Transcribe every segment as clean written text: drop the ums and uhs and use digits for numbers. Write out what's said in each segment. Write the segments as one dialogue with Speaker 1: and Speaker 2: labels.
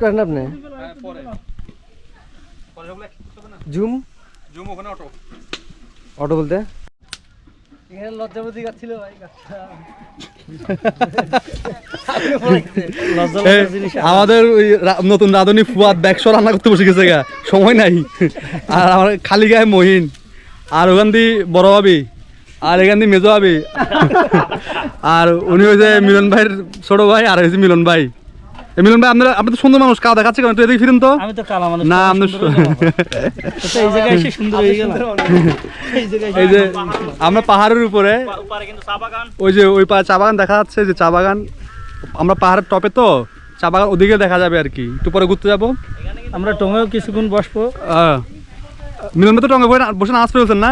Speaker 1: করেন আপনি zoom
Speaker 2: zoom ওখানে অটো
Speaker 1: অটো বলতে
Speaker 3: এখানে লজ্জাবতী গাছ ছিল ভাই
Speaker 2: আমাদের ওই নতুন রাঁধুনি ফুয়াদ ব্যাগশো রান্না করতে বসে গেছে গা, সময় নাই। আর আমার খালি গায়ে মহিন, আর ওখান দিয়ে বড় ভাবি, আর এখান দিয়ে মেজো ভাবি, আর উনি হয়েছে মিলন ভাইয়ের ছোট ভাই, আর হয়েছে মিলন ভাই। মিলন ভাই আপনার আপনি তো সুন্দর মানুষ, কাও দেখাচ্ছে কেন? তুই এদিকে ফিরেন তো।
Speaker 3: আমি তো কালা মানুষ
Speaker 2: না আপনি
Speaker 3: এই জায়গায় এসে সুন্দর হয়ে গেল।
Speaker 2: এই যে আমরা পাহাড়ের উপরে, ওই যে ওই চা বাগান দেখা যাচ্ছে, যে চা বাগান, আমরা পাহাড়ের টপে তো চা বাগান ওদিকে দেখা যাবে আর কি। একটু পরে ঘুরতে যাবো
Speaker 3: আমরা টঙেও কিছুক্ষণ বসবো।
Speaker 2: মিলন ভাই তো টঙে বসে নামাজ পড়েছেন না?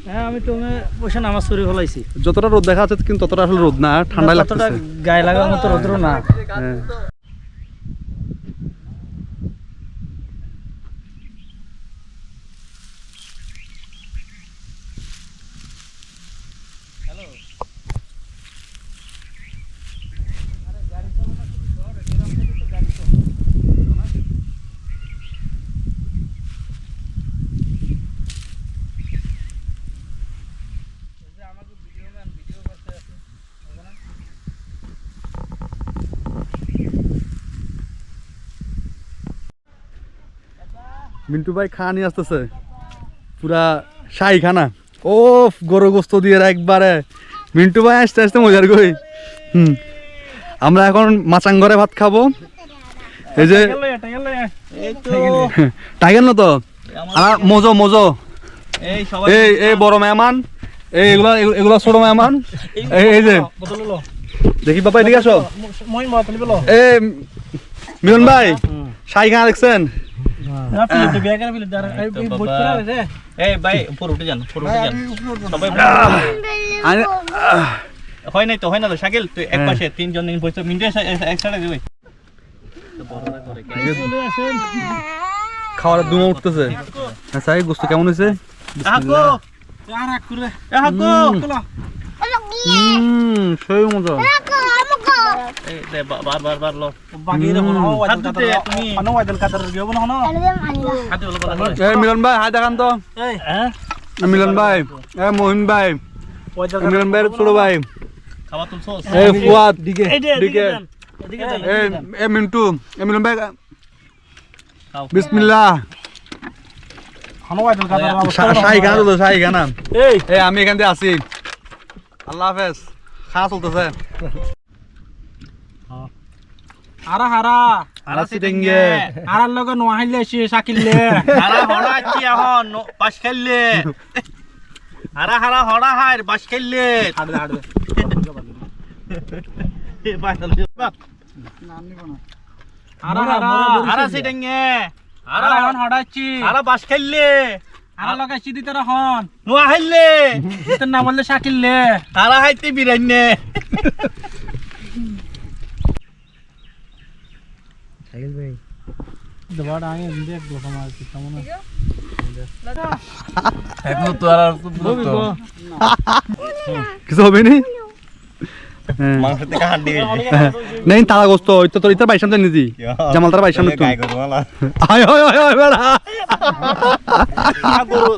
Speaker 3: হ্যাঁ আমি টঙে বসে নামাজ পড়ে ফেলাইছি।
Speaker 2: যতটা রোদ দেখা যাচ্ছে কিন্তু ততটা আসলে রোদ না, ঠান্ডায় লাগতেছে,
Speaker 3: গায়ে লাগার মতো রোদ্র না।
Speaker 2: হ্যাঁ মিন্টু ভাই খাওয়া নিয়ে আসতেছে, পুরা শাহী খানা। ও গরু গোস্ত দিয়ে একবারে মিন্টু ভাই আসতে আসতে মজার গই। আমরা এখন মাচাঙ্গরে ভাত খাবো। এই যে টাইগার না তো, মজো মজো, এই এই বড় মেহমান, এগুলা এগুলা ছোট মেহমান। এই যে দেখি বাবা এদিকে আসো। এই মিলন ভাই শাহী খানা দেখছেন?
Speaker 4: হয় নাই তো, হয় না তো শাকিল, তুই এক পাশে তিনজন মিনিটে একসাথে দিবি।
Speaker 2: খাওয়ার দুমা উঠতেছে। আচ্ছা এই গোস্ত কেমন হয়েছে? সেই মজা। মিলন ভাই হাই দেখান তো। মিলন ভাই, মহিন ভাই, মিলন ভাইয়ের ছোট ভাই, ফুয়াদ, মিন্টু, মিলন ভাই, বিসমিল্লাহ। শাহী খানা চলতো, শাহী খানা। আমি এখান থেকে আসি। আল্লাহ হাফেজ। খাওয়া চলতেছে।
Speaker 3: হারা হারা
Speaker 2: হারা সিটেঙ্গে
Speaker 3: হারার লগে নোয়াইলে সে শাকিললে
Speaker 4: হারা হড়া কি এখন বাস খেললে, হারা হারা হড়া হার বাস খেললে।
Speaker 3: হারা হারা
Speaker 4: হারা সিটেঙ্গে
Speaker 3: হারা হন হড়াচ্ছি
Speaker 4: হারা বাস খেললে,
Speaker 3: হারা লগে সিদি তোরা হন
Speaker 4: নোয়া হাইলে,
Speaker 3: তোর নাম বললে শাকিললে,
Speaker 4: হারা হাইতে বিরাইনে।
Speaker 3: শাকিল ভাই দবাড় আগে দেখ গো আমার কি কেমন আছে
Speaker 4: এখন তো আর
Speaker 2: কিছু হবে নি।
Speaker 4: মাংস থেকে হাড্ডি
Speaker 2: नहीं ताला गोश्त तो तो इधर बाइशम तो नहीं दी जमाल तारा बाइशम तो आयो आयो आयो बेड़ा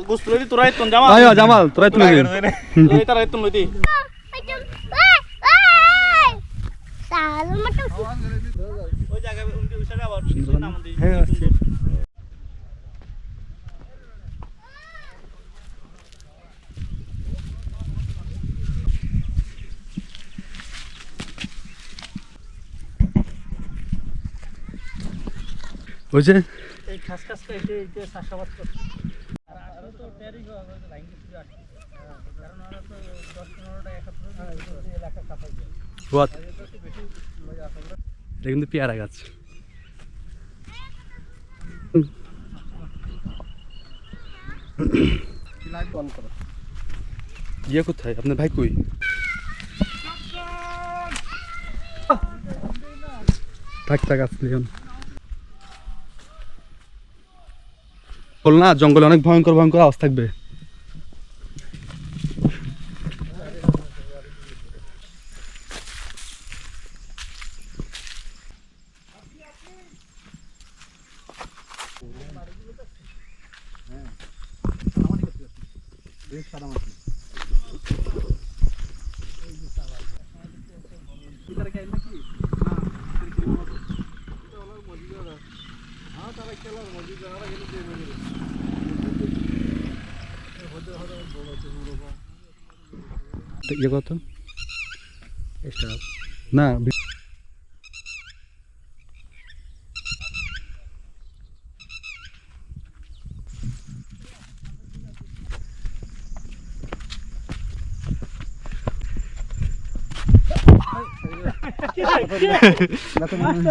Speaker 4: গোস্ত লই তোরাই তোন জামাল,
Speaker 2: आयो जमाल तोरा तू नहीं
Speaker 4: এই তারাই তোন লইতি
Speaker 5: सालू मटू
Speaker 4: ওই জায়গায় উনকে উছাড়ে আবার নাম দিই।
Speaker 2: है বুঝে
Speaker 3: এই খাস খাস কে এই চাষাবাদ করছে আর আসলে তো টেরি লাইন কিছু আছে কারণ ওরা তো 10-15টা একত্রে এলাকা কাপাই যায়
Speaker 2: बहुत लेकिन तो प्यारा गाछ
Speaker 1: लाइट ऑन करो।
Speaker 2: ये कुछ है अपने भाई कोई থাকতা গাছ লিখন বল না জঙ্গলে অনেক ভয়ঙ্কর ভয়ঙ্কর আওয়াজ থাকবে বেশ সাদা মাছ ইয়ে কত না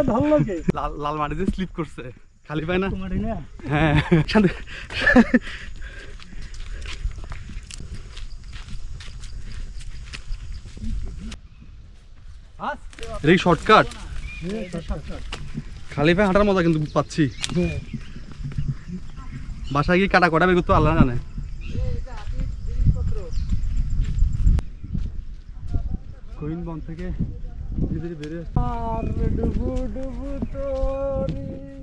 Speaker 3: ধরলো কে
Speaker 2: লাল মাটিতে স্লিপ করছে খালি পায় না
Speaker 3: তোমার না
Speaker 2: হ্যাঁ এটা কি শর্টকাট খালি পায়ে হাঁটার মজা কিন্তু পাচ্ছি বাসায় গিয়ে কাটা কটা বের করতে আল্লাহ জানে কোহিন বন থেকে ধীরে ধীরে বেরিয়ে
Speaker 1: আর ডুবু ডুবু তোরি